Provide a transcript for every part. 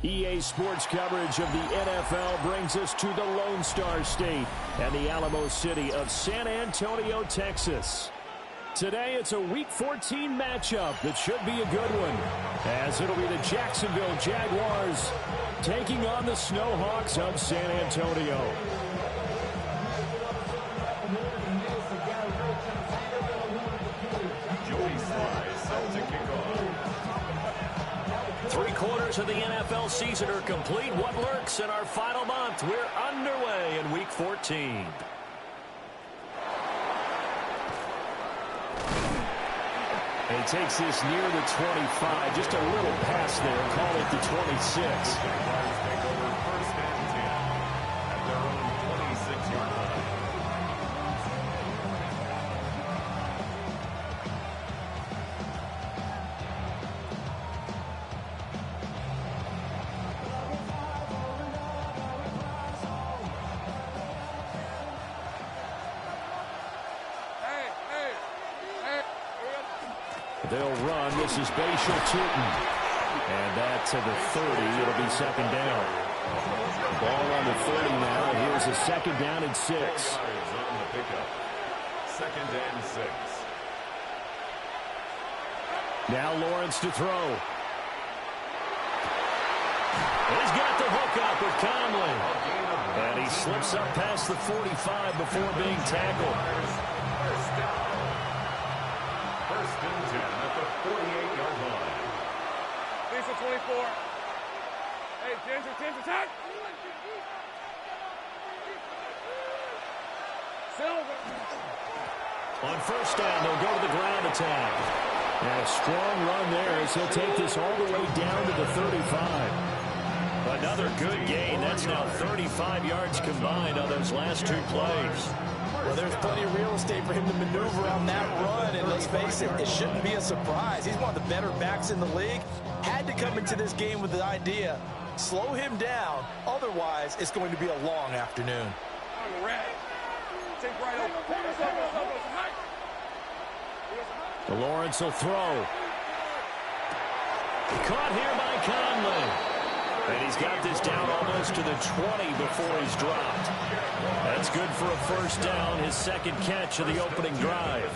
EA Sports coverage of the NFL brings us to the Lone Star State and the Alamo City of San Antonio, Texas. Today, it's a Week 14 matchup that should be a good one, as it'll be the Jacksonville Jaguars taking on the Snowhawks of San Antonio. Three-quarters of the NFL season are complete. What lurks in our final month? We're underway in Week 14. And he takes this near the 25. Just a little pass there. Call it the 26. They'll run. This is Tootin. And that to the 30. It'll be second down. Ball on the 30 now. Here's a second down and 6. Second and 6. Now Lawrence to throw. He's got the hook up with Conley. And he slips up past the 45 before being tackled. First and 10 at the 48-yard line. Lisa 24. Hey, Ginger, attack! Silver. On first down, they'll go to the ground attack. And a strong run there as he'll take this all the way down to the 35. Another good gain. That's now 35 yards combined on those last two plays. Well, there's plenty of real estate for him to maneuver on that run, and let's face it, it shouldn't be a surprise. He's one of the better backs in the league. Had to come into this game with the idea, slow him down, otherwise it's going to be a long afternoon. Lawrence will throw. Caught here by Conley. And he's got this down almost to the 20 before he's dropped. That's good for a first down, his second catch of the opening drive.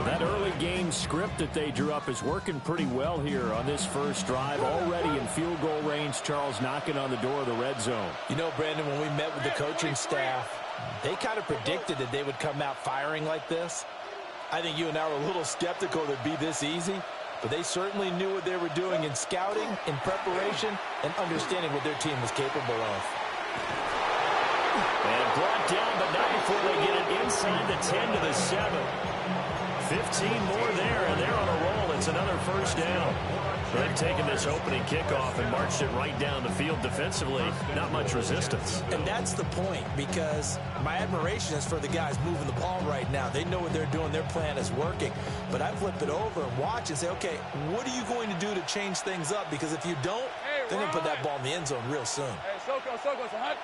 That early game script that they drew up is working pretty well here on this first drive. Already in field goal range, Charles knocking on the door of the red zone. You know, Brandon, when we met with the coaching staff, they kind of predicted that they would come out firing like this. I think you and I were a little skeptical that it'd be this easy. But they certainly knew what they were doing in scouting, in preparation, and understanding what their team was capable of. And brought down, but not before they get it inside the 10 to the 7. 15 more there, and they're on a roll. It's another first down. They've taken this opening kickoff and marched it right down the field defensively. Not much resistance. And that's the point, because my admiration is for the guys moving the ball right now. They know what they're doing. Their plan is working. But I flip it over and watch and say, okay, what are you going to do to change things up? Because if you don't, they're going to put that ball in the end zone real soon. Hey, Soko, so hot.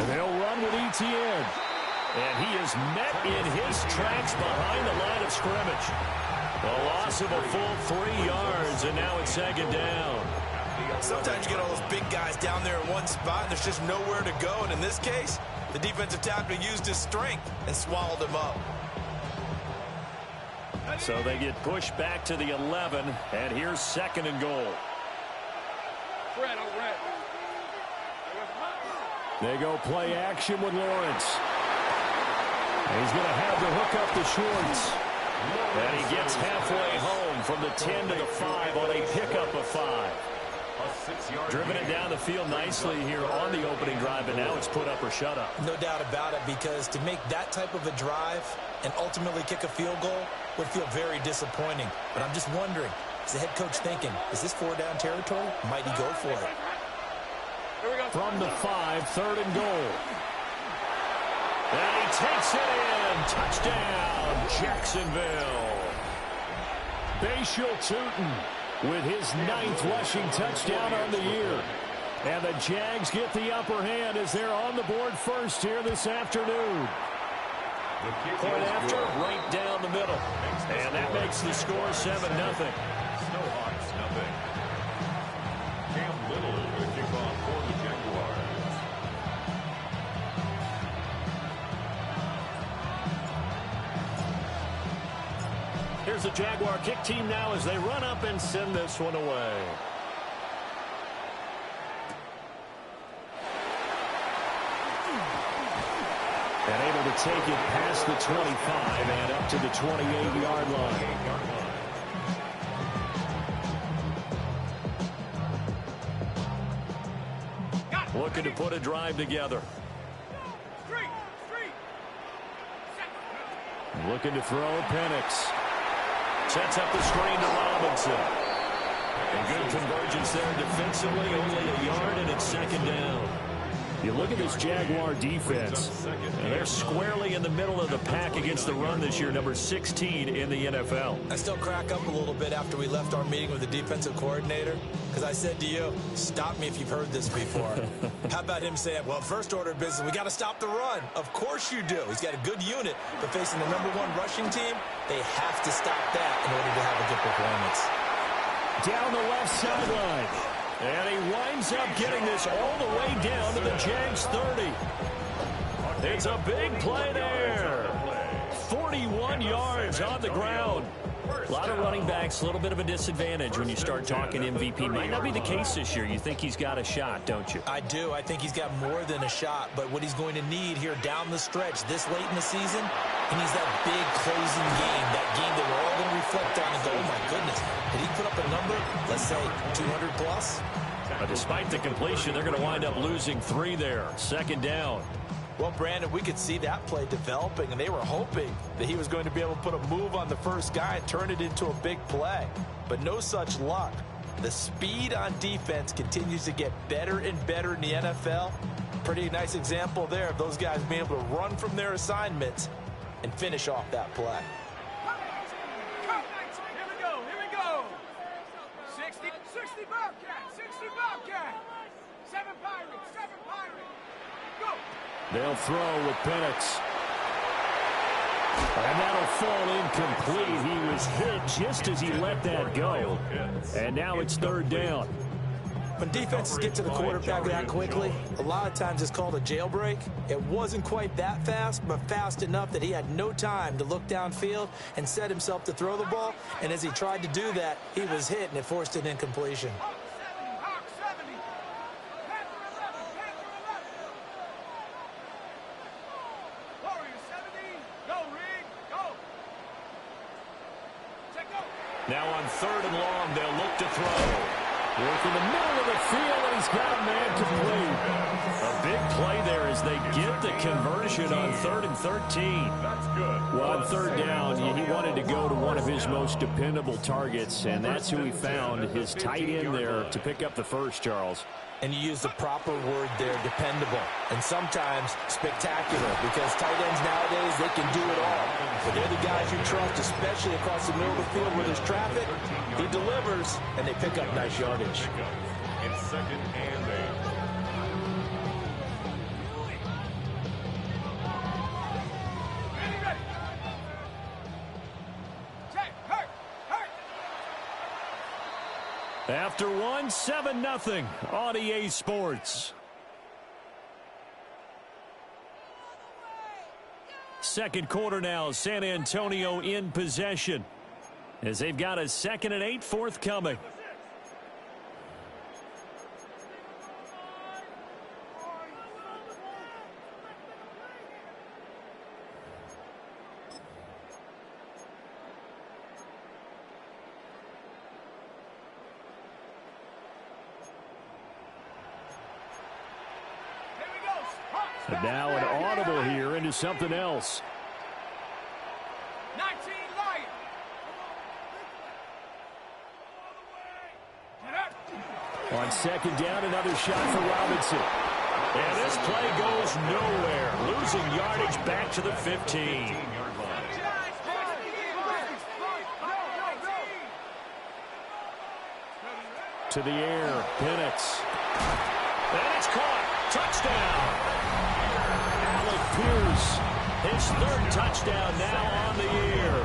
They'll run with Etienne. And he is met in his tracks behind the line of scrimmage. A loss of a full 3 yards, and now it's second down. Sometimes you get all those big guys down there in one spot, and there's just nowhere to go. And in this case, the defensive tackle used his strength and swallowed him up. So they get pushed back to the 11, and here's second and goal. Red. They go play action with Lawrence. And he's going to have the hook up to Schwartz. And he gets halfway home from the 10 to the 5 on a pickup of 5. Driven it down the field nicely here on the opening drive, and now it's put up or shut up. No doubt about it, because to make that type of a drive and ultimately kick a field goal would feel very disappointing. But I'm just wondering, is the head coach thinking, is this 4-down territory? Might he go for it? From the 5, third and goal. And he takes it in. Touchdown, Jacksonville. Tootin with his 9th rushing touchdown on the year. And the Jags get the upper hand as they're on the board first here this afternoon. Point after, right down the middle. And that makes the score 7-0. Snowhawks, nothing. Cam Little is going to kick off for the Jaguars. Here's the Jaguar kick team now as they run up and send this one away. And able to take it past the 25 and up to the 28-yard line. Looking to put a drive together. Looking to throw. Penix sets up the screen to Robinson. And good convergence there defensively. Only a yard, and it's second down. You look at this Jaguar defense, and they're squarely in the middle of the pack against the run this year, number 16 in the NFL. I still crack up a little bit after we left our meeting with the defensive coordinator, because I said to you, stop me if you've heard this before. How about him saying, well, first order of business, we got to stop the run. Of course you do. He's got a good unit, but facing the #1 rushing team, they have to stop that in order to have a good performance. Down the left sideline. And he winds up getting this all the way down to the Jags 30. It's a big play there. 41 yards on the ground. A lot of running backs, a little bit of a disadvantage when you start talking MVP. Might not be the case this year. You think he's got a shot, don't you? I do. I think he's got more than a shot. But what he's going to need here down the stretch this late in the season, he needs that big closing game, that game that we're all going to reflect on and go, oh, my goodness, did he put up a number, let's say, 200 plus? But despite the completion, they're going to wind up losing 3 there. Second down. Well, Brandon, we could see that play developing, and they were hoping that he was going to be able to put a move on the first guy and turn it into a big play. But no such luck. The speed on defense continues to get better and better in the NFL. Pretty nice example there of those guys being able to run from their assignments and finish off that play. Here we go. 60 Bobcat, 60 Bobcat. 7 Pirates. Go. They'll throw with Penix. And that'll fall incomplete. He was hit just as he let that go. And now it's third down. When defenses get to the quarterback that quickly, a lot of times it's called a jailbreak. It wasn't quite that fast, but fast enough that he had no time to look downfield and set himself to throw the ball. And as he tried to do that, he was hit, and it forced an incompletion. Now on 3rd and long, they'll look to throw. Work in the middle of the field, and he's got a man complete. A big play there as they get the conversion on 3rd and 13. That's good. Well, on 3rd down, he wanted to go to one of his most dependable targets, and that's who he found, his tight end there, to pick up the first, Charles. And you use the proper word there, dependable, and sometimes spectacular, because tight ends nowadays, they can do it all. But they're the guys you trust, especially across the middle of the field where there's traffic. He delivers, and they pick up nice yardage. In 2nd and 8. After one, 7-0 on EA Sports. Second quarter now, San Antonio in possession as they've got a 2nd and 8 forthcoming. And now an audible here into something else. 19 Lion. On 2nd down, another shot for Robinson. And this play goes nowhere. Losing yardage back to the 15. To the air, Penix. And it's caught. Touchdown. Alec Pierce, his third touchdown now on the year.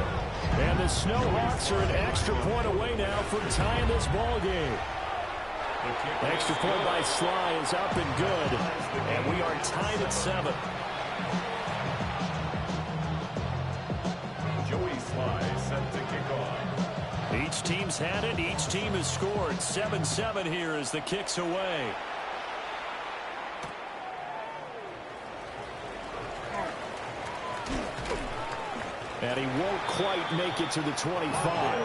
And the Snowhawks are an extra point away now from tying this ball game. Extra point by Sly is up and good. And we are tied at 7. Joey Sly set to kick off. Each team's had it. Each team has scored. 7-7 here as the kick's away. And he won't quite make it to the 25.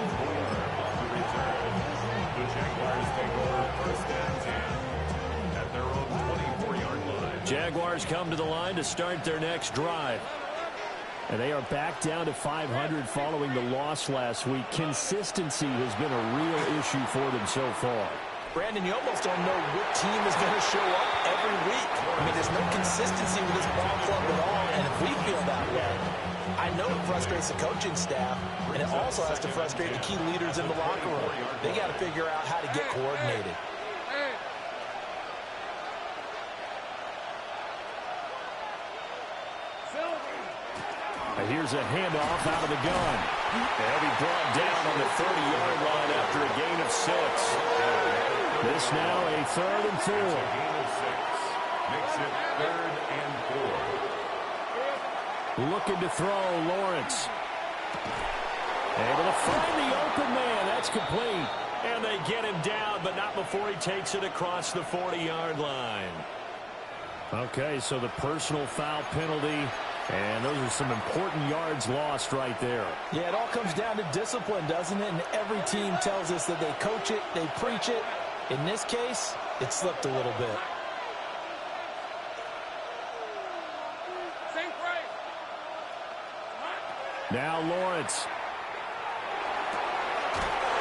The Jaguars take over first and 10 at their own 24-yard line. Jaguars come to the line to start their next drive. And they are back down to 500 following the loss last week. Consistency has been a real issue for them so far. Brandon, you almost don't know what team is going to show up every week. I mean, there's no consistency with this ball club at all, and if we feel that way, I know it frustrates the coaching staff, and it also has to frustrate the key leaders in the locker room. They got to figure out how to get coordinated. And here's a handoff out of the gun. They'll be brought down on the 30-yard line after a gain of 6. This now a 3rd and 4. Gain of 6 makes it 3rd and 4. Looking to throw, Lawrence. Able to find the open man. That's complete. And they get him down, but not before he takes it across the 40-yard line. Okay, so the personal foul penalty. And those are some important yards lost right there. Yeah, it all comes down to discipline, doesn't it? And every team tells us that they coach it, they preach it. In this case, it slipped a little bit. Now Lawrence.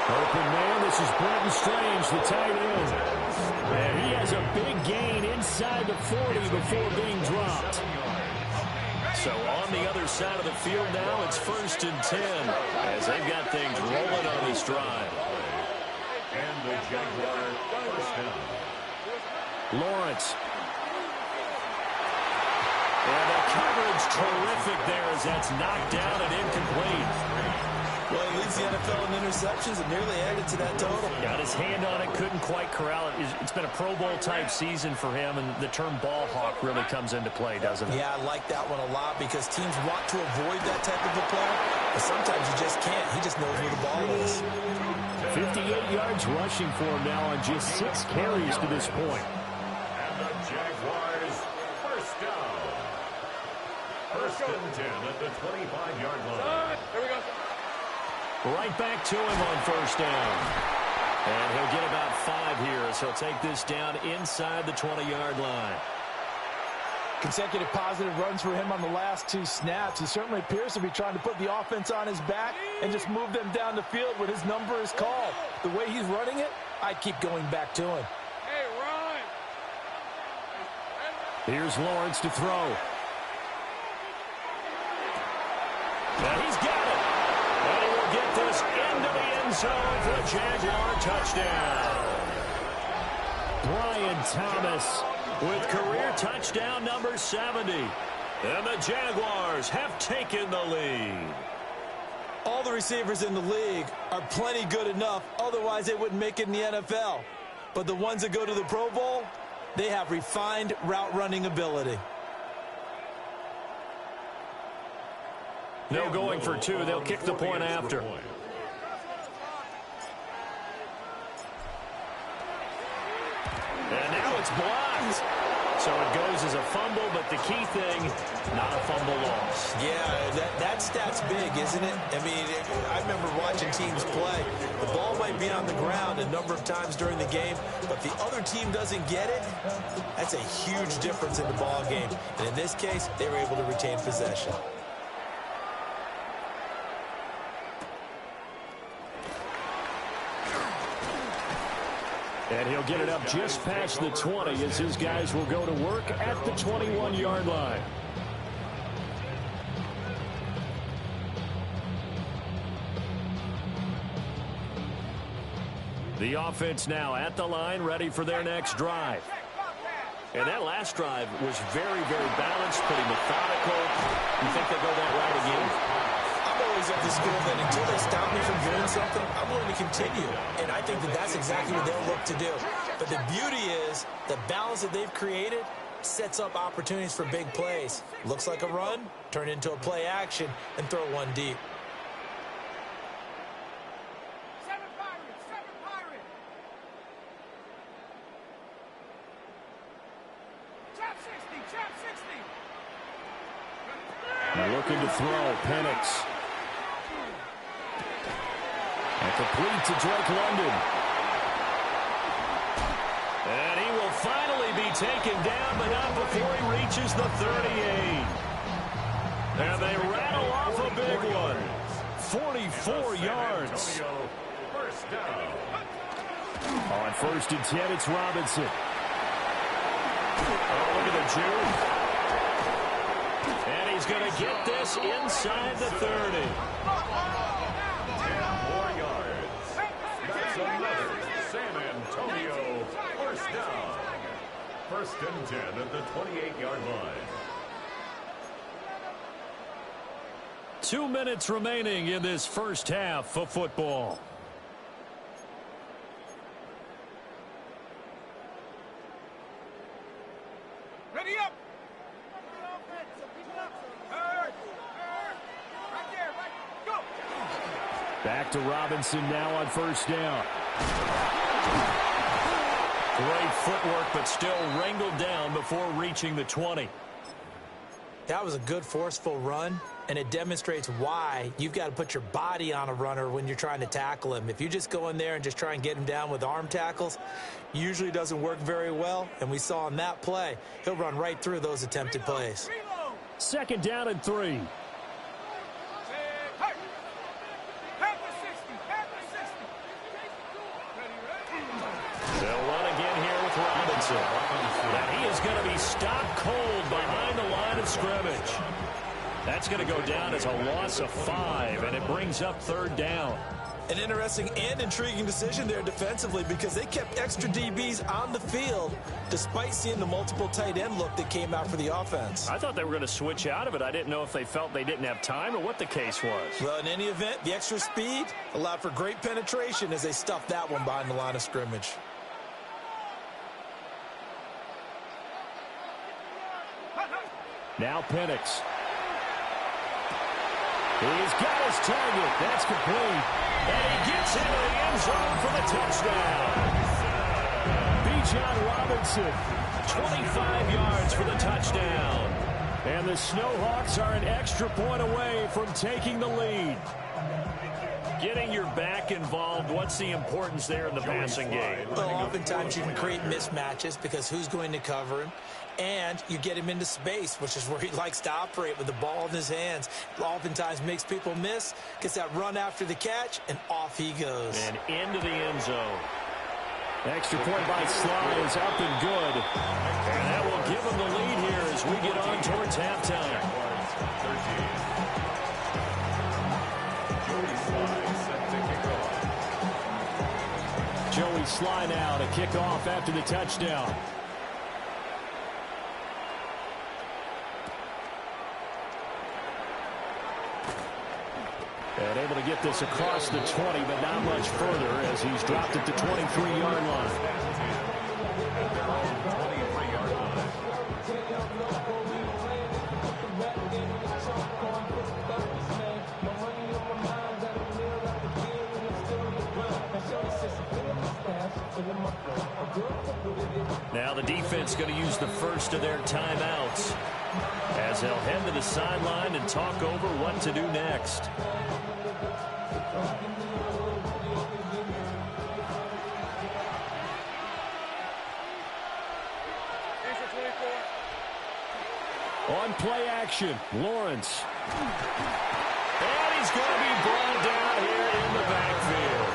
Open man, this is Brenton Strange, the tight end. And he has a big gain inside the 40 before being dropped. So on the other side of the field now, it's 1st and 10 as they've got things rolling on this drive. And the Jaguars first down. Lawrence. And the coverage terrific there as that's knocked down and incomplete. Well, he leads the NFL in interceptions and nearly added to that total. Got his hand on it, couldn't quite corral it. It's been a Pro Bowl-type season for him, and the term ball hawk really comes into play, doesn't it? Yeah, I like that one a lot because teams want to avoid that type of a play, but sometimes you just can't. He just knows where the ball is. 58 yards rushing for him now on just 6 carries to this point. And the Jaguars first down. 1st and 10 at the 25-yard line. Here we go. Right back to him on 1st down. And he'll get about 5 here as he'll take this down inside the 20-yard line. Consecutive positive runs for him on the last 2 snaps. He certainly appears to be trying to put the offense on his back and just move them down the field when his number is called. The way he's running it, I'd keep going back to him. Hey, run. Here's Lawrence to throw. And he's got it. And he will get this into the end zone for a Jaguar touchdown. Brian Thomas with career touchdown number 70. And the Jaguars have taken the lead. All the receivers in the league are plenty good enough, otherwise they wouldn't make it in the NFL. But the ones that go to the Pro Bowl, they have refined route running ability. No going for 2. They'll kick the point after. And now it's blocked. So it goes as a fumble, but the key thing, not a fumble loss. Yeah, that stat's big, isn't it? I mean, I remember watching teams play. The ball might be on the ground a number of times during the game, but the other team doesn't get it. That's a huge difference in the ball game. And in this case, they were able to retain possession. And he'll get it up just past the 20 as his guys will go to work at the 21-yard line. The offense now at the line, ready for their next drive. And that last drive was very, very balanced, pretty methodical. You think they'll go that route again? I'm always at the school that until they stop me from doing something, I'm willing to continue. And I think that that's exactly what they'll look to do. But the beauty is the balance that they've created sets up opportunities for big plays. Looks like a run, turn it into a play action, and throw one deep. Looking to throw, Penix. And complete to Drake London. And he will finally be taken down, but not before he reaches the 38. And they rattle off a big one. 44 yards. First down. On 1st and 10, it's Robinson. Oh, look at the juke. And he's going to get this inside the 30. 10 more yards. That's another San Antonio first down. 1st and 10 at the 28-yard line. 2 minutes remaining in this first half of football. Ready up. Back to Robinson now on 1st down. Great footwork, but still wrangled down before reaching the 20. That was a good forceful run, and it demonstrates why you've got to put your body on a runner when you're trying to tackle him. If you just go in there and just try and get him down with arm tackles, usually doesn't work very well, and we saw in that play, he'll run right through those attempted plays. 2nd down and 3. They'll run again here with Robinson. And he is going to be stopped cold behind the line of scrimmage. That's going to go down as a loss of 5, and it brings up 3rd down. An interesting and intriguing decision there defensively because they kept extra DBs on the field despite seeing the multiple tight end look that came out for the offense. I thought they were going to switch out of it. I didn't know if they felt they didn't have time or what the case was. Well, in any event, the extra speed allowed for great penetration as they stuffed that one behind the line of scrimmage. Now Penix. He's got his target. That's complete. And he gets into the end zone for the touchdown. Bijan Robinson, 25 yards for the touchdown. And the Snowhawks are an extra point away from taking the lead. Getting your back involved, what's the importance there in the passing game? Well, oftentimes you can create mismatches because who's going to cover him? And you get him into space, which is where he likes to operate with the ball in his hands. Oftentimes makes people miss, gets that run after the catch, and off he goes. And into the end zone. Extra point by Sly is up and good. And that will give him the lead here as we get on towards halftime. Joey Sly now to kick off after the touchdown. And able to get this across the 20, but not much further as he's dropped at the 23-yard line. Now the defense going to use the first of their timeouts as they'll head to the sideline and talk over what to do next. On play action, Lawrence. And he's going to be brought down here in the backfield.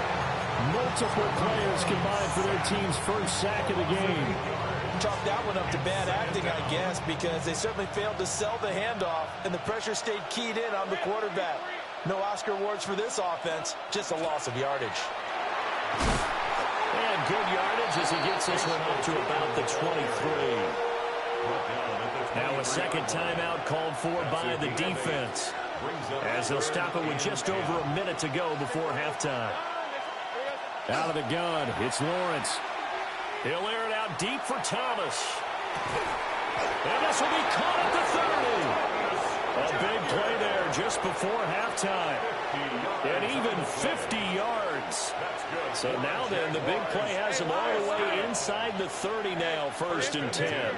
Multiple players combined for their team's first sack of the game. Chalk that one up to bad acting, I guess, because they certainly failed to sell the handoff, and the pressure stayed keyed in on the quarterback. No Oscar awards for this offense, just a loss of yardage. And good yardage as he gets this one up to about the 23. Now a second timeout called for by the defense, as they'll stop it with just over a minute to go before halftime. Out of the gun, it's Lawrence. He'll air it out deep for Thomas. And this will be caught at the 30. A big play there just before halftime. And even 50 yards. So now then, the big play has him all the way inside the 30 now, 1st and 10.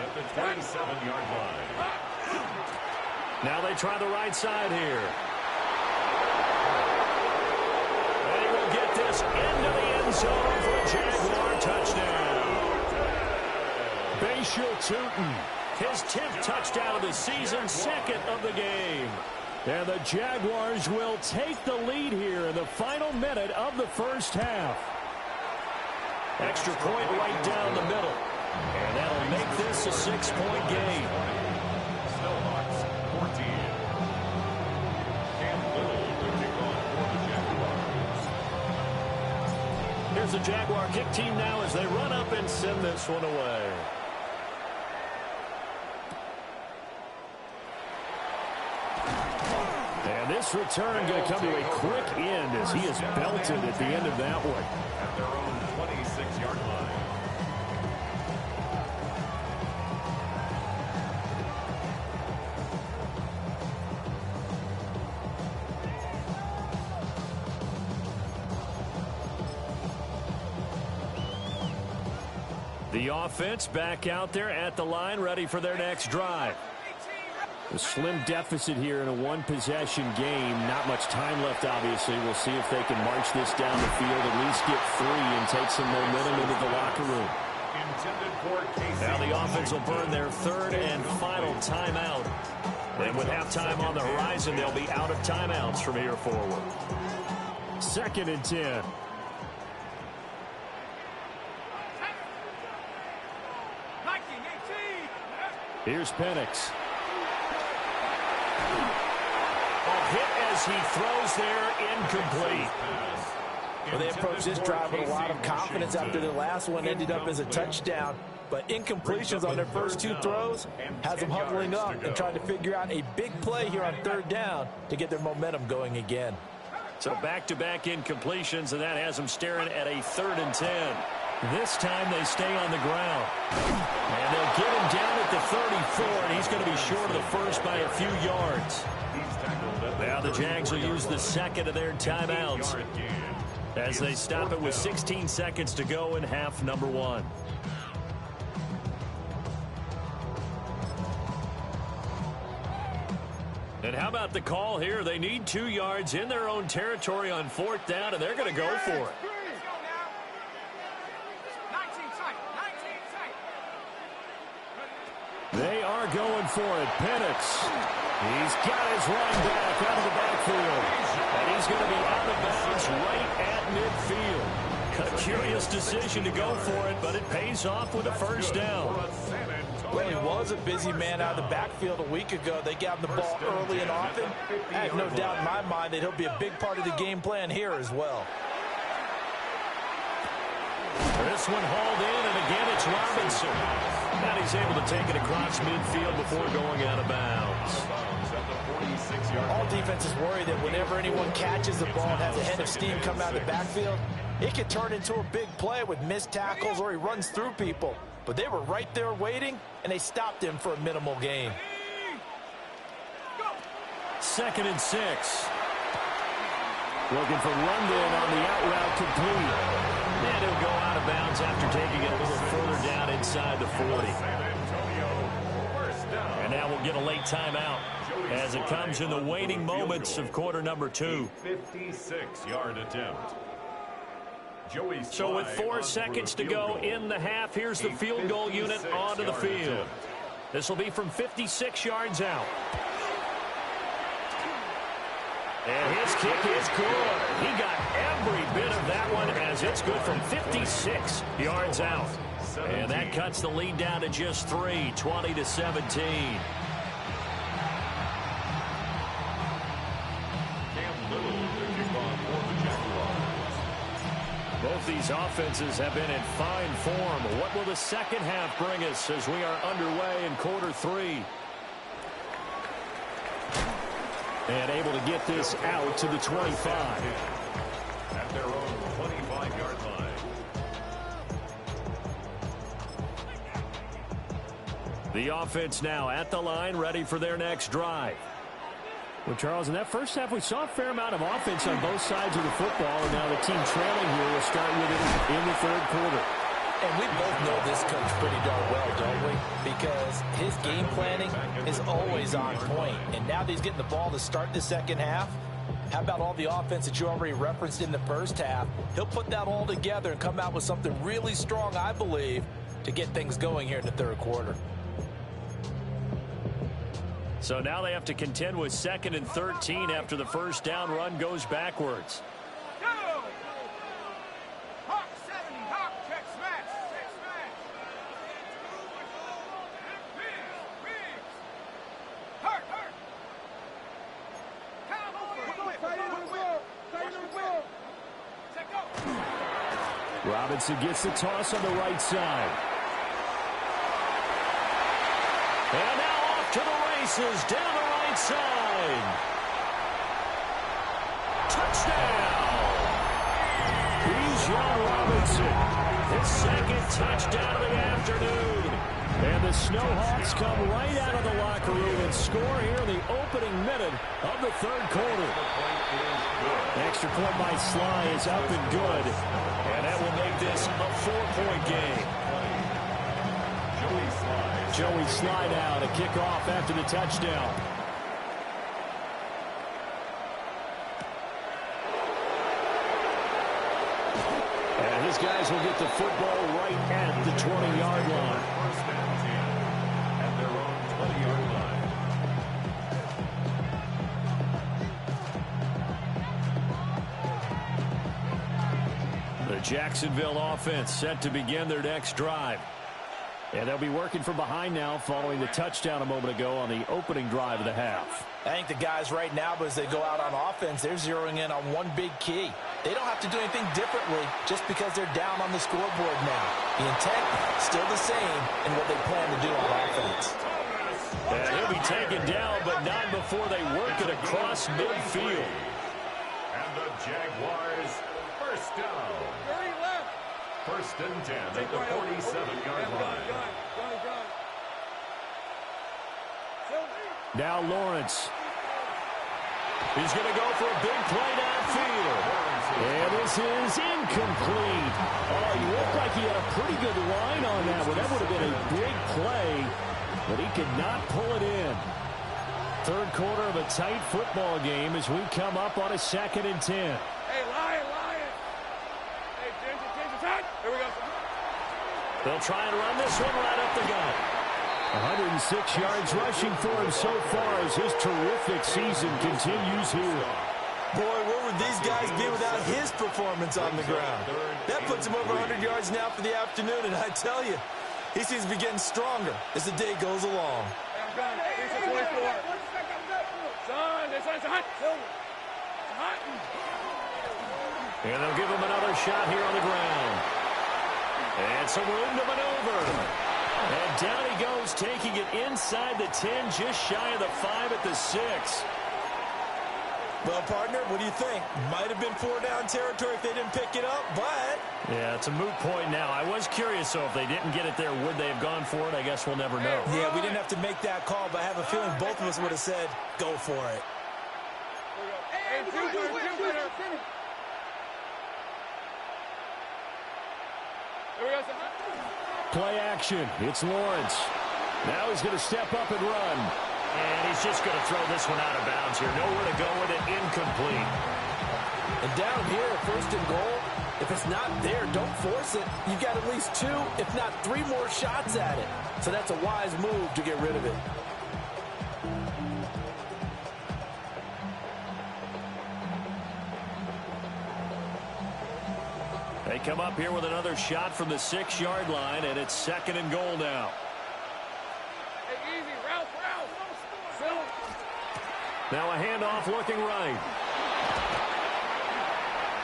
Now they try the right side here. And he will get this into the end zone for a Jaguar touchdown. Bashil Tootin, his 10th touchdown of the season, 2nd of the game. And the Jaguars will take the lead here in the final minute of the first half. Extra point right down the middle. And that'll make this a 6-point game. Snowhawks 14. Cam Little to kick off for the Jaguars. Here's the Jaguar kick team now as they run up and send this one away. And this return going to come to a quick end as he is belted at the end of that one. At their own 26-yard line. The offense back out there at the line, ready for their next drive. A slim deficit here in a one-possession game. Not much time left, obviously. We'll see if they can march this down the field, at least get 3 and take some momentum into the locker room. Now the offense will burn their 3rd and final timeout. And with halftime on the horizon, they'll be out of timeouts from here forward. 2nd and 10. Here's Penix. A hit as he throws there, incomplete. Well, they approached this drive with a lot of confidence after the last one ended up as a touchdown. But incompletions on their first 2 throws has them huddling up and trying to figure out a big play here on 3rd down to get their momentum going again. So back-to-back incompletions, and that has them staring at a 3rd and 10. This time they stay on the ground. And they'll get him down at the 34, and he's going to be short of the first by a few yards. Now the Jags will use the 2nd of their timeouts as they stop it with 16 seconds to go in half number 1. And how about the call here? They need 2 yards in their own territory on 4th down, and they're going to go for it. They are going for it. Penix. He's got his run back out of the backfield. And he's going to be out of bounds right at midfield. A curious decision to go for it, but it pays off with a 1st down. Well, he was a busy man out of the backfield a week ago. They got him the ball early and often. I have no doubt in my mind that he'll be a big part of the game plan here as well. This one hauled in, and again it's Robinson. And he's able to take it across midfield before going out of bounds. All defenses worry that whenever anyone catches the ball and has a head of steam come out of the backfield, it could turn into a big play with missed tackles or he runs through people. But they were right there waiting, and they stopped him for a minimal gain. 2nd and 6. Looking for London on the out route complete. And he'll go out of bounds after taking it a little further down inside the 40. And now we'll get a late timeout as it comes in the waning moments of quarter number 2. 56-yard attempt. So with 4 seconds to go in the half, here's the field goal unit onto the field. This will be from 56 yards out. And his kick is good. He got every bit of that one as it's good from 56 yards out. And that cuts the lead down to just 3, 20-17. Both these offenses have been in fine form. What will the second half bring us as we are underway in quarter three? And able to get this out to the 25. At their own 25-yard line. The offense now at the line, ready for their next drive. Well, Charles, in that first half, we saw a fair amount of offense on both sides of the football, and now the team trailing here will start with it in the third quarter. And we both know this coach pretty darn well, don't we? Because his game planning is always on point. And now that he's getting the ball to start the second half, how about all the offense that you already referenced in the first half? He'll put that all together and come out with something really strong, I believe, to get things going here in the third quarter. So now they have to contend with 2nd and 13 after the first down run goes backwards. Go! Hawk 70, Hawk, check smash, check smash. Riggs. Hurt. Set go. Robinson gets the toss on the right side. And now off to the races down the right side. Touchdown! Bijan Robinson, his second touchdown of the afternoon. And the Snowhawks come right out of the locker room and score here in the opening minute of the third quarter. Extra point by Sly is up and good. And that will make this a 4-point game. Joey Sly now to kick off after the touchdown. And his guys will get the football right at the 20-yard line. First and 10 at their own 20-yard line. The Jacksonville offense set to begin their next drive. And they'll be working from behind now following the touchdown a moment ago on the opening drive of the half. I think the guys right now, as they go out on offense, they're zeroing in on one big key. They don't have to do anything differently just because they're down on the scoreboard now. The intent still the same in what they plan to do on offense. And he'll be taken down, but not before they work it across midfield. And the Jaguars first down. 30 left. First and 10 at the 47-yard line. Now Lawrence. He's going to go for a big play downfield. And this is incomplete. Oh, he looked like he had a pretty good line on that one. That would have been a big play, but he could not pull it in. Third quarter of a tight football game as we come up on a 2nd and 10. Hey, Lion. Hey, Ginger, tight. Here we go. They'll try and run this one right up the gut. 106 yards rushing for him so far as his terrific season continues here. Boy, where would these guys be without his performance on the ground? That puts him over 100 yards now for the afternoon, and I tell you, he seems to be getting stronger as the day goes along. And they'll give him another shot here on the ground. And some room to maneuver. And down he goes, taking it inside the 10, just shy of the 5 at the 6. Well, partner, what do you think? Might have been 4-down territory if they didn't pick it up, but... Yeah, it's a moot point now. I was curious, so if they didn't get it there, would they have gone for it? I guess we'll never know. Yeah, we didn't have to make that call, but I have a feeling both of us would have said, go for it. Play action. It's Lawrence. Now he's going to step up and run. And he's just going to throw this one out of bounds here. Nowhere to go with it. Incomplete. And down here, first and goal, if it's not there, don't force it. You've got at least 2, if not 3 more shots at it. So that's a wise move to get rid of it. They come up here with another shot from the 6-yard line, and it's 2nd and goal now. Hey, easy, Ralph. Phil. Now a handoff looking right.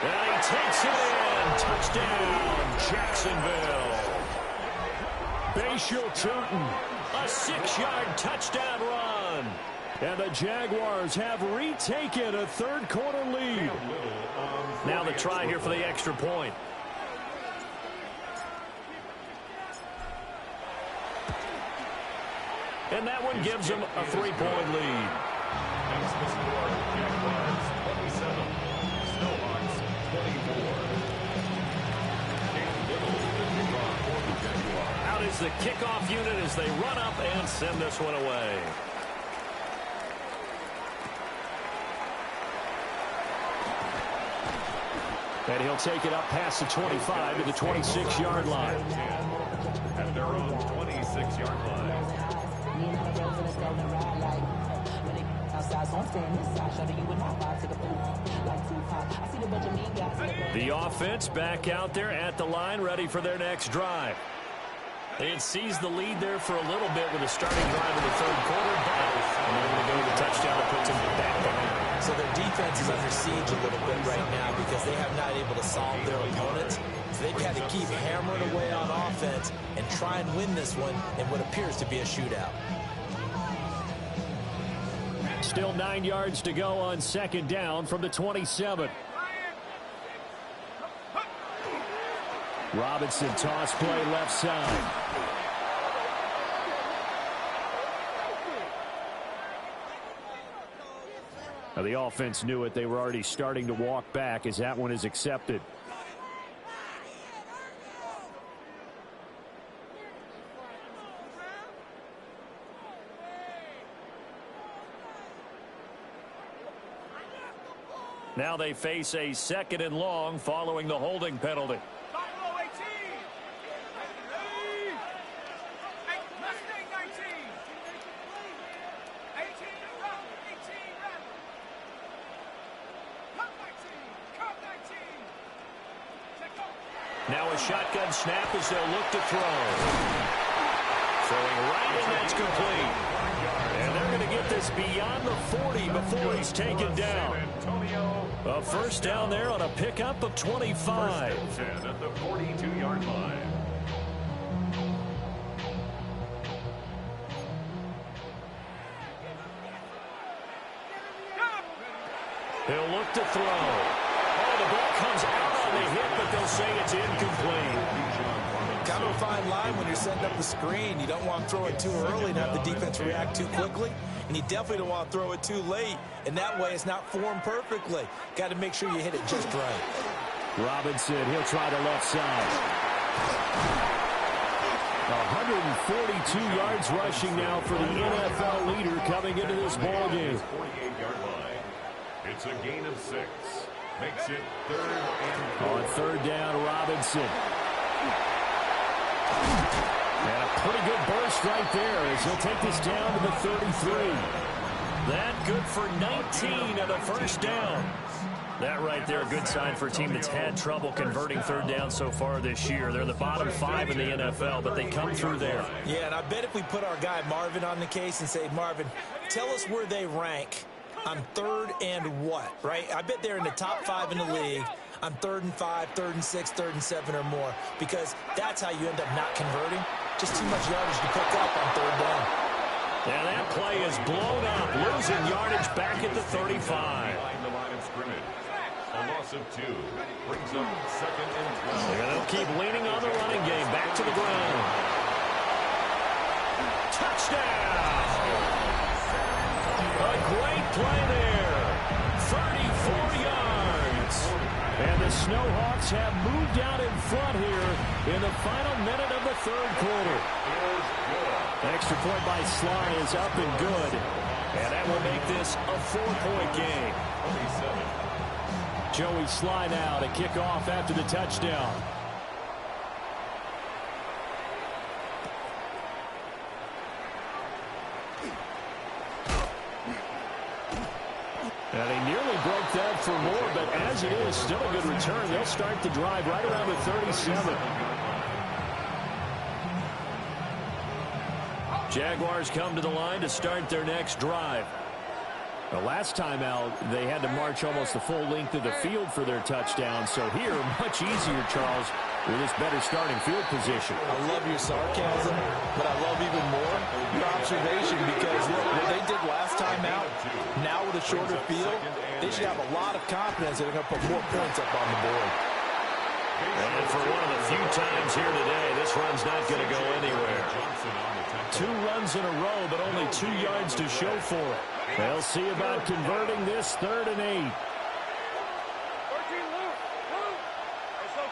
And he takes it in. Touchdown, Jacksonville. Bashal Turton, a 6-yard touchdown run. And the Jaguars have retaken a third-quarter lead. Now the try here for the extra point. And that one gives them a 3-point lead. That's the score. Jaguars 27, Snowhawks 24. Cam Little, the kickoff for the Jaguars. Out is the kickoff unit as they run up and send this one away. And he'll take it up past the 25 to the 26-yard line. At their own 26-yard line. The offense back out there at the line, ready for their next drive. They had seized the lead there for a little bit with a starting drive in the third quarter, and they're going to go to the touchdown that puts them back behind. So their defense is under siege a little bit right now because they have not able to solve their opponents. So they've had to keep hammering away on offense and try and win this one in what appears to be a shootout. Still 9 yards to go on second down from the 27. Robinson toss play left side. Now the offense knew it. They were already starting to walk back as that one is accepted. Now they face a 2nd and long following the holding penalty. Now a shotgun snap as they'll look to throw. Throwing right, and that's complete. And they're going to get this beyond the 40 before he's taken down. A first down there on a pickup of 25. First and 10 at the 42-yard line. He'll look to throw. Oh, the ball comes out on the hit, but they'll say it's incomplete. Kind of a fine line when you're setting up the screen. You don't want to throw it too early and have the defense react too quickly. And you definitely don't want to throw it too late. And that way it's not formed perfectly. Got to make sure you hit it just right. Robinson, he'll try the left side. 142 yards rushing now for the NFL leader coming into this ball game. 48-yard line. It's a gain of 6. Makes it 3rd and 4. On third down, Robinson. And a pretty good burst right there as he'll take this down to the 33. That good for 19 and a first down. That right there, a good sign for a team that's had trouble converting third down so far this year. They're the bottom 5 in the NFL, but they come through there. Yeah, and I bet if we put our guy Marvin on the case and say, Marvin, tell us where they rank on 3rd and what, right? I bet they're in the top 5 in the league on 3rd and 5, 3rd and 6, 3rd and 7 or more, because that's how you end up not converting. Just too much yardage to pick up on 3rd down. And that play is blown up, losing yardage back at the 35. Behind the line of scrimmage. A loss of 2 brings up 2nd and 12. And they'll keep leaning on the running game. Back to the ground. Touchdown! A great play there. 34 yards. And the Snowhawks have moved out in front here in the final minute of the third quarter. Extra point by Sly is up and good. And that will make this a 4-point game. 27. Joey Sly now to kick off after the touchdown. And he nearly broke that for more, but as it is, still a good return. They'll start the drive right around the 37. Jaguars come to the line to start their next drive. The last time out, they had to march almost the full length of the field for their touchdown. So here, much easier, Charles, with this better starting field position. I love your sarcasm, but I love even more your observation because, look, what they did last time out, now with a shorter field, they should have a lot of confidence that they're going to put more points up on the board. And for one of the few times here today, this run's not going to go anywhere. 2 runs in a row, but only 2 yards to show for it. They'll see about converting this 3rd and 8. 13, Luke. Let's go.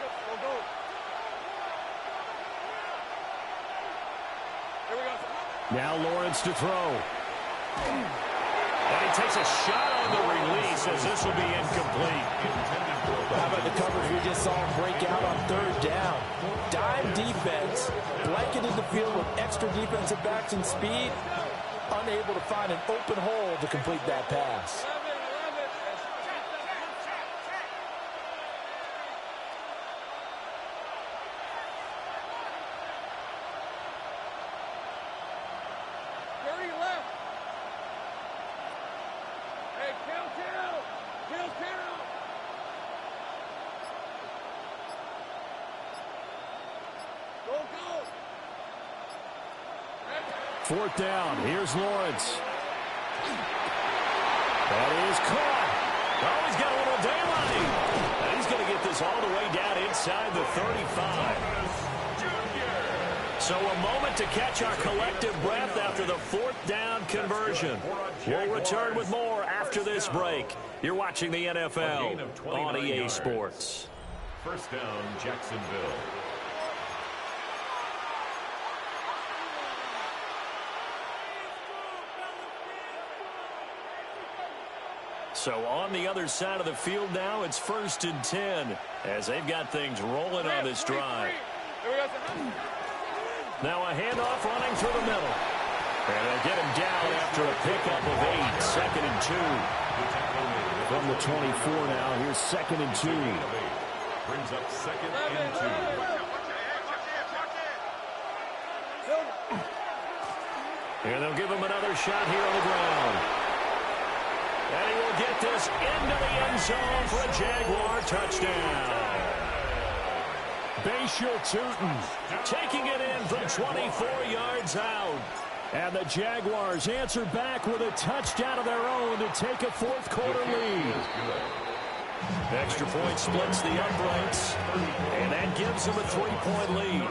Here we go. Now Lawrence to throw. And he takes a shot on the release as this will be incomplete. How about the coverage we just saw break out on 3rd down? Dime defense, blanketed the field with extra defensive backs and speed, unable to find an open hole to complete that pass. Fourth down. Here's Lawrence. That is caught. Oh, he's got a little daylight. And he's going to get this all the way down inside the 35. So a moment to catch our collective breath after the 4th down conversion. We'll return with more after this break. You're watching the NFL on EA Sports. First down, Jacksonville. So on the other side of the field now, it's 1st and 10 as they've got things rolling on this drive. Now a handoff running through the middle. And they'll get him down after a pickup of 8. 2nd and 2. From the 24 now, here's 2nd and 2. Brings up 2nd and 2. And they'll give him another shot here on the ground. And he will get this into the end zone for a Jaguar touchdown. Bayshore Tootin taking it in from 24 yards out. And the Jaguars answer back with a touchdown of their own to take a 4th quarter lead. Extra point splits the uprights, and that gives them a 3-point lead.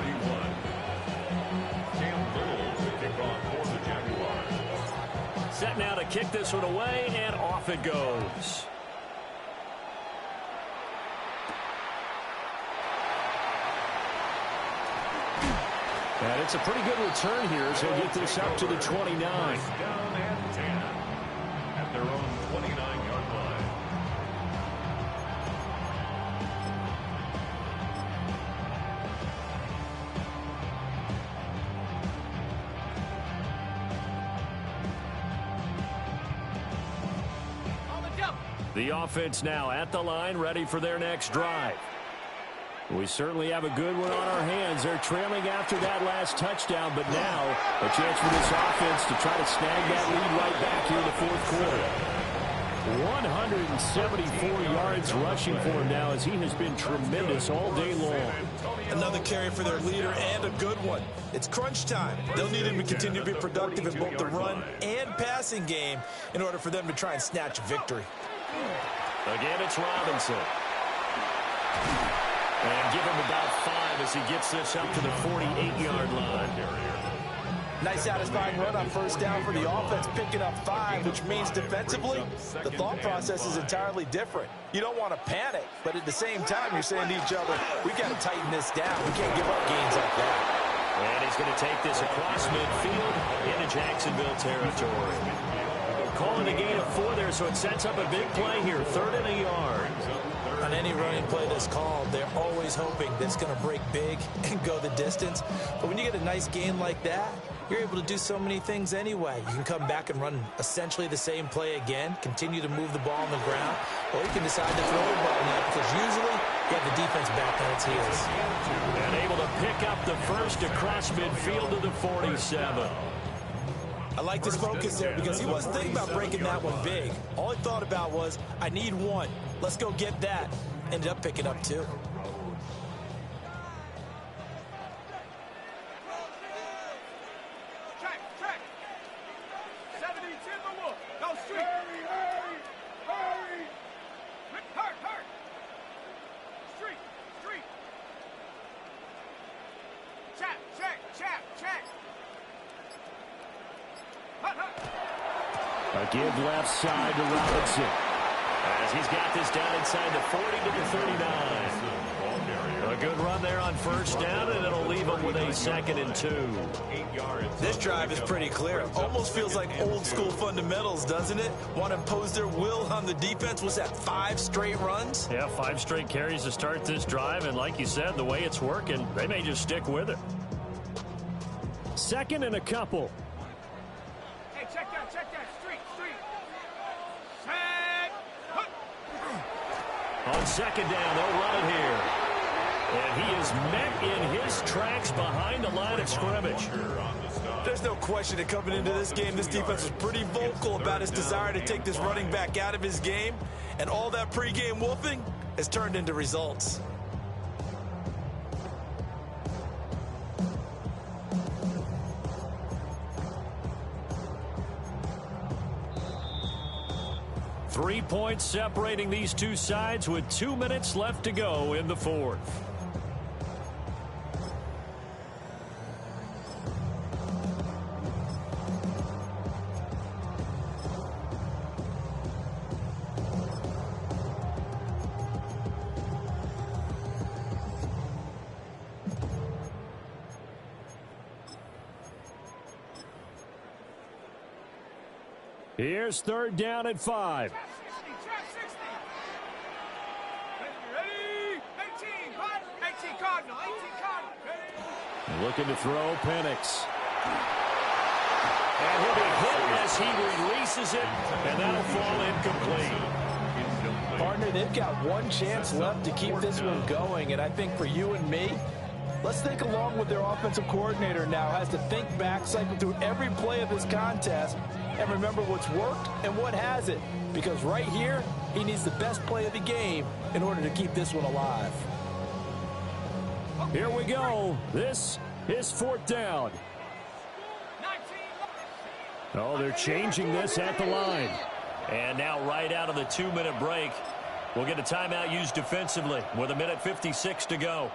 Set now to kick this one away, and off it goes. And it's a pretty good return here as he'll get this up to the 29. Down and 10 at their own 29-yard line. The offense now at the line, ready for their next drive. We certainly have a good one on our hands. They're trailing after that last touchdown, but now a chance for this offense to try to snag that lead right back here in the 4th quarter. 174 yards rushing for him now as he has been tremendous all day long. Another carry for their leader and a good one. It's crunch time. They'll need him to continue to be productive in both the run and passing game in order for them to try and snatch a victory. Again, it's Robinson. And give him about 5 as he gets this up to the 48-yard line. Nice satisfying run on 1st down for the offense, picking up 5, which means defensively, the thought process is entirely different. You don't want to panic, but at the same time, you're saying to each other, we got to tighten this down. We can't give up gains like that. And he's going to take this across midfield into Jacksonville territory. Calling a gain of 4 there, so it sets up a big play here. 3rd and a yard. On any running play that's called, they're always hoping that it's going to break big and go the distance. But when you get a nice gain like that, you're able to do so many things anyway. You can come back and run essentially the same play again, continue to move the ball on the ground, or you can decide to throw the ball now because usually you have the defense back on its heels. And able to pick up the first across midfield to the 47. I like his focus there because he wasn't thinking about breaking that one big. All he thought about was, I need one. Let's go get that. Ended up picking up two. Check, check. 70 Timberwolf. Go street. Hurry. Hurt. Street. Check. A give left side to Robinson. As he's got this down inside the 40 to the 39. A good run there on first down, and it'll leave him with a 2nd and 2. This drive is pretty clear. Almost feels like old school fundamentals, doesn't it? Want to impose their will on the defense. Was that 5 straight runs? Yeah, 5 straight carries to start this drive, and like you said, the way it's working, they may just stick with it. 2nd and a couple. Hey, check that. Street. On 2nd down, they'll run it here. And he is met in his tracks behind the line of scrimmage. There's no question that coming into this game, this defense was pretty vocal about his desire to take this running back out of his game. And all that pregame wolfing has turned into results. Three points separating these two sides with 2 minutes left to go in the fourth. Here's 3rd down at 5. Trap 60. Ready? 18 Cardinal. Looking to throw Penix. And he'll be hit as he releases it, and that'll fall incomplete. Partner, they've got one chance left to keep this one going, and I think for you and me, let's think along with their offensive coordinator now has to think back, cycle through every play of this contest, and remember what's worked and what hasn't. Because right here, he needs the best play of the game in order to keep this one alive. Here we go. This is 4th down. Oh, they're changing this at the line. And now right out of the 2-minute break, we'll get a timeout used defensively with 1:56 to go.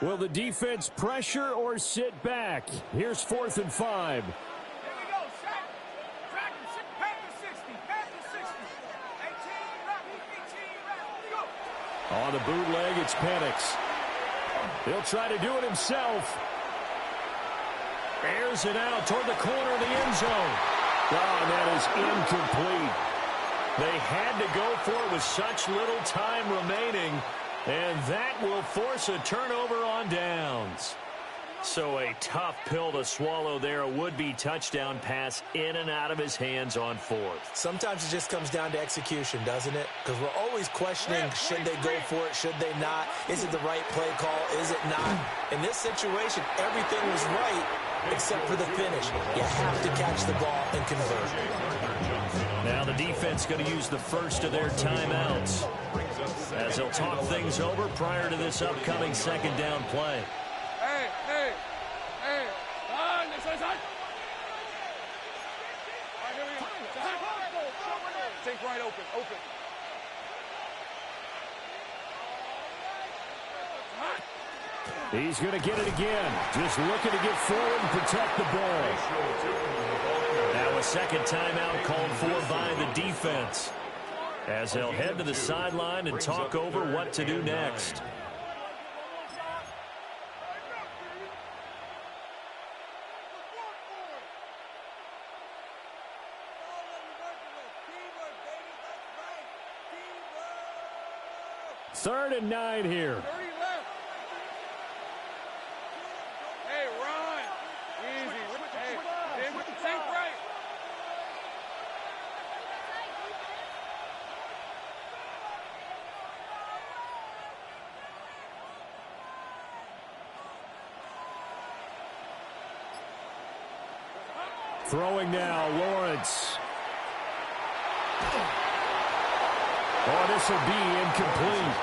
Will the defense pressure or sit back? Here's 4th and 5. Here we go, set. Track and sit. Pass the 60. 18 rep. Go. On the bootleg, it's Penix. He'll try to do it himself. Airs it out toward the corner of the end zone. Oh, that is incomplete. They had to go for it with such little time remaining, and that will force a turnover on downs. So a tough pill to swallow there. A would-be touchdown pass in and out of his hands on 4th. Sometimes it just comes down to execution, doesn't it? Because we're always questioning, should they go for it, should they not? Is it the right play call, is it not? In this situation, everything was right except for the finish. You have to catch the ball and convert. Now the defense going to use the first of their timeouts as they'll talk things over prior to this upcoming 2nd down play. Hey. Take right open. He's going to get it again. Just looking to get forward and protect the ball. Now a 2nd timeout called for by the defense as they'll head to the sideline and talk over what to do next. Third and 9 here. 30 left. Hey, run. Easy. Hey, think right. Throwing now, Lawrence. Oh, this will be incomplete.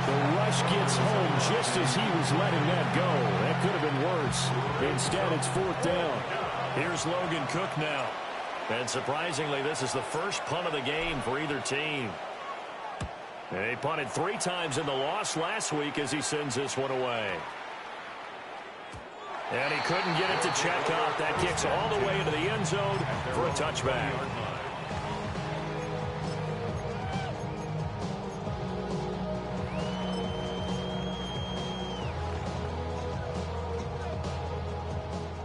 The rush gets home just as he was letting that go. That could have been worse. Instead, it's 4th down. Here's Logan Cook now. And surprisingly, this is the first punt of the game for either team. And he punted 3 times in the loss last week as he sends this one away. And he couldn't get it to check out. That kicks all the way into the end zone for a touchback.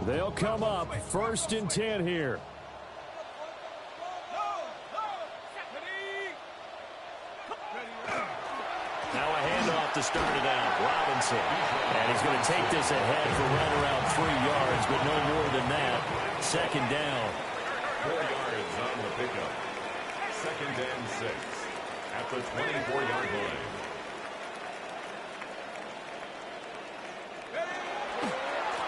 They'll come up 1st and 10 here. Now a handoff to start it out. Robinson. And he's going to take this ahead for right around 3 yards, but no more than that. 2nd down. 4 yards on the pickup. 2nd and 6 at the 24-yard line.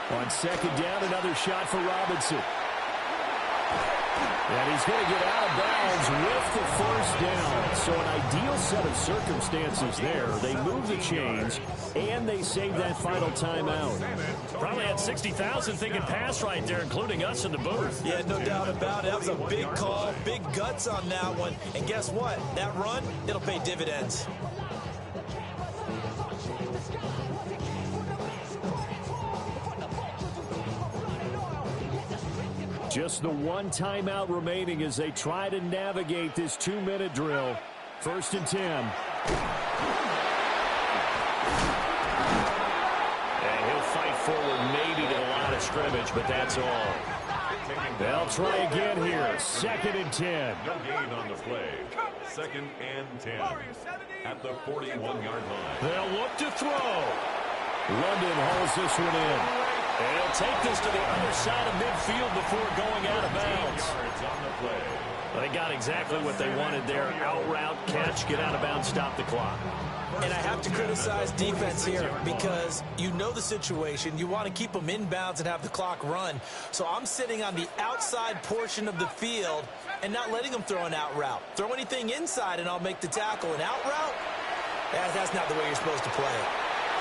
On 2nd down, another shot for Robinson. And he's going to get out of bounds with the 1st down. So an ideal set of circumstances there. They move the chains, and they save that final timeout. Probably had 60,000 thinking pass right there, including us in the booth. Yeah, no doubt about it. That was a big call, big guts on that one. And guess what? That run, it'll pay dividends. Just the 1 timeout remaining as they try to navigate this 2-minute drill. 1st and 10. And he'll fight forward maybe to the line of scrimmage, but that's all. They'll try again here. 2nd and 10. No gain on the play. 2nd and 10 at the 41-yard line. They'll look to throw. London hauls this one in. And he'll take this to the other side of midfield before going out of bounds. On the play. They got exactly what they wanted there. Out route, catch, get out of bounds, stop the clock. And I have to criticize defense here because you know the situation. You want to keep them inbounds and have the clock run. So I'm sitting on the outside portion of the field and not letting them throw an out route. Throw anything inside and I'll make the tackle. An out route? That's not the way you're supposed to play it.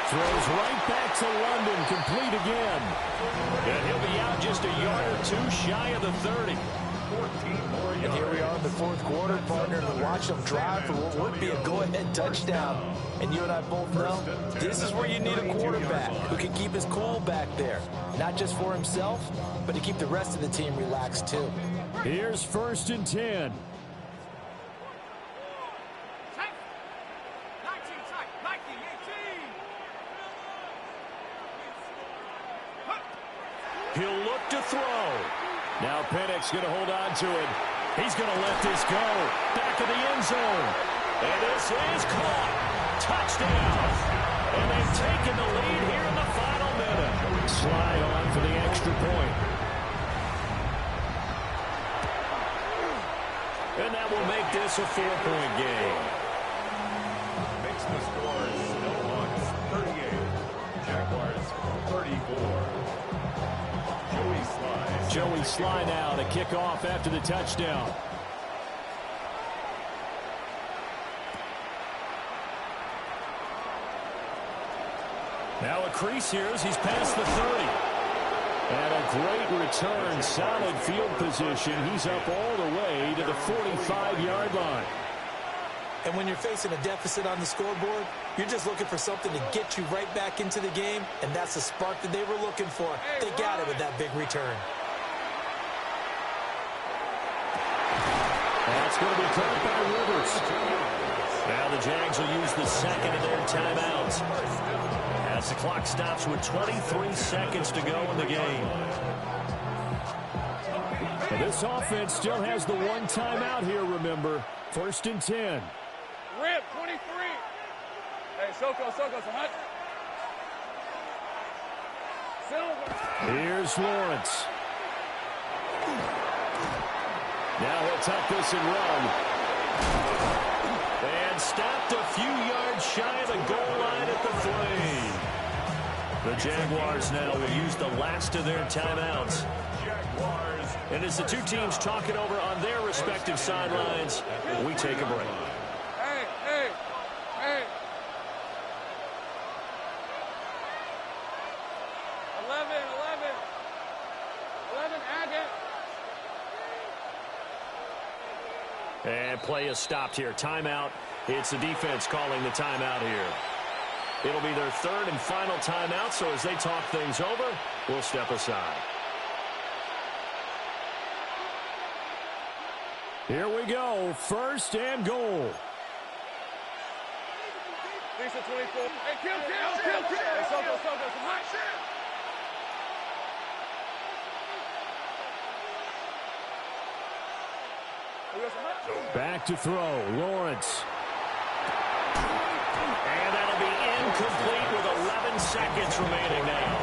Throws right back to London, complete again. And he'll be out just a yard or 2 shy of the 30. 14 more yards. And here we are in the 4th quarter, partner, to watch them drive for what would be a go-ahead touchdown. And you and I both know this is where you need a quarterback who can keep his cool back there. Not just for himself, but to keep the rest of the team relaxed too. Here's 1st and 10. He'll look to throw. Now Pennick's going to hold on to it. He's going to let this go. Back of the end zone. And this is caught. Touchdown. And they've taken the lead here in the final minute. Slide on for the extra point. And that will make this a 4-point game. Makes the score Snowhawks 38. Jaguars 34. Joey Sly now to kick off after the touchdown. Now a crease here as he's past the 30. And a great return, solid field position. He's up all the way to the 45-yard line. And when you're facing a deficit on the scoreboard, you're just looking for something to get you right back into the game, and that's the spark that they were looking for. They got it with that big return. That's going to be caught by Rivers. Now the Jags will use the 2nd of their timeouts as the clock stops with 23 seconds to go in the game. And this offense still has the 1 timeout here, remember. 1st and 10. Rip, 23. Hey, Soko, Sahat. Here's Lawrence. Now he'll tuck this and run. And stopped a few yards shy of the goal line at the 3. The Jaguars now will use the last of their timeouts. Jaguars And as the two teams talk it over on their respective sidelines, we take a break. Hey. 11, Agate. And play is stopped here. Timeout. It's the defense calling the timeout here. It'll be their third and final timeout, so as they talk things over, we'll step aside. Here we go. First and goal. Lisa 24. Hey, kill. Hey, Soko. Back to throw. Lawrence. And that'll be incomplete with 11 seconds remaining now.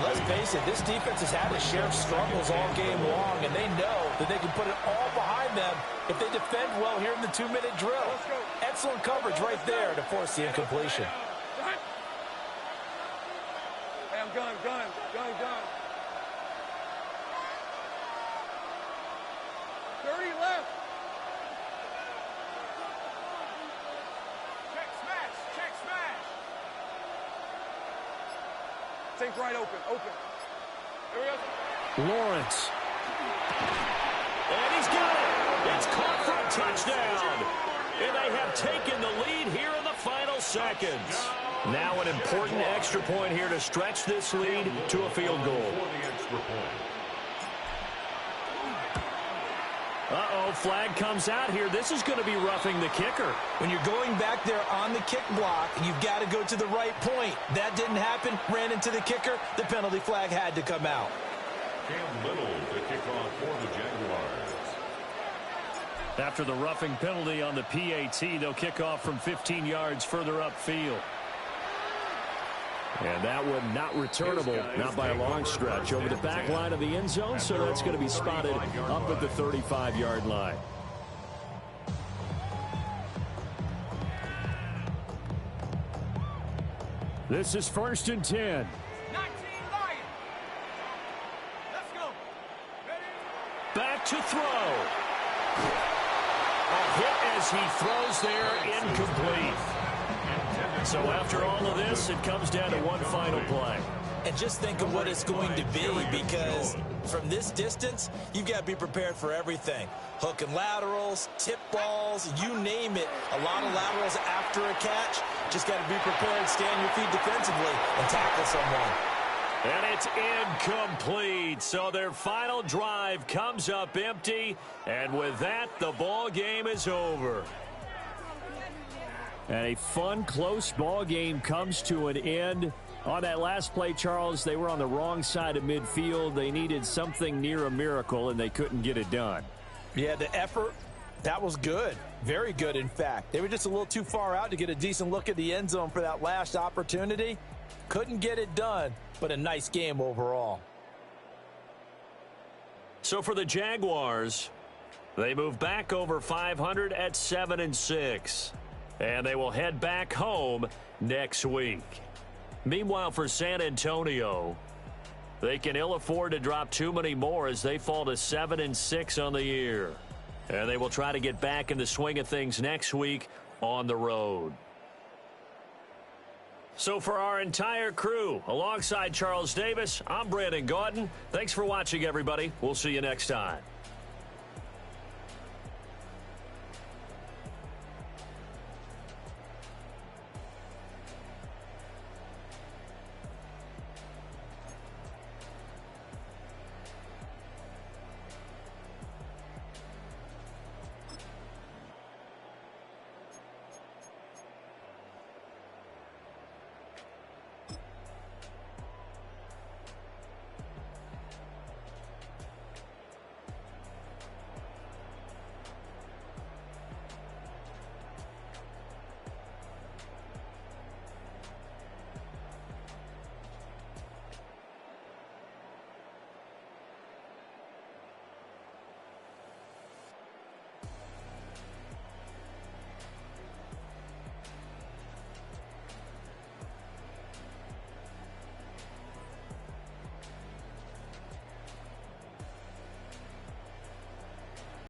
Let's face it, this defense has had its share of struggles all game long, and they know that they can put it all behind them if they defend well here in the 2-minute drill. Excellent coverage right there to force the incompletion. Hey, I'm gun. 30 left. Check smash. Think right, open. There we go. Lawrence. And he's got it. It's caught for a touchdown. And they have taken the lead here in the final seconds. Now an important extra point here to stretch this lead to a field goal. Uh-oh, flag comes out here. This is going to be roughing the kicker. When you're going back there on the kick block, you've got to go to the right point. That didn't happen. Ran into the kicker. The penalty flag had to come out. Cam Little to kick off for the Jaguars. After the roughing penalty on the PAT, they'll kick off from 15 yards further upfield. And that one not returnable, not by a long stretch, over the back line of the end zone, so that's going to be spotted up at the 35-yard line. This is 1st and 10. 19 Lions. Let's go. Ready? Back to throw. A hit as he throws there, incomplete. So after all of this, it comes down to one final play. And just think of what it's going to be, because from this distance, you've got to be prepared for everything. Hook and laterals, tip balls, you name it. A lot of laterals after a catch. Just got to be prepared, stand your feet defensively, and tackle someone. And it's incomplete. So their final drive comes up empty. And with that, the ball game is over. And a fun, close ball game comes to an end. On that last play, Charles, they were on the wrong side of midfield. They needed something near a miracle, and they couldn't get it done. Yeah, the effort, that was good. Very good, in fact. They were just a little too far out to get a decent look at the end zone for that last opportunity. Couldn't get it done, but a nice game overall. So for the Jaguars, they move back over 500 at 7-6. And they will head back home next week. Meanwhile, for San Antonio, they can ill afford to drop too many more as they fall to 7-6 on the year. And they will try to get back in the swing of things next week on the road. So for our entire crew, alongside Charles Davis, I'm Brandon Gaudin. Thanks for watching, everybody. We'll see you next time.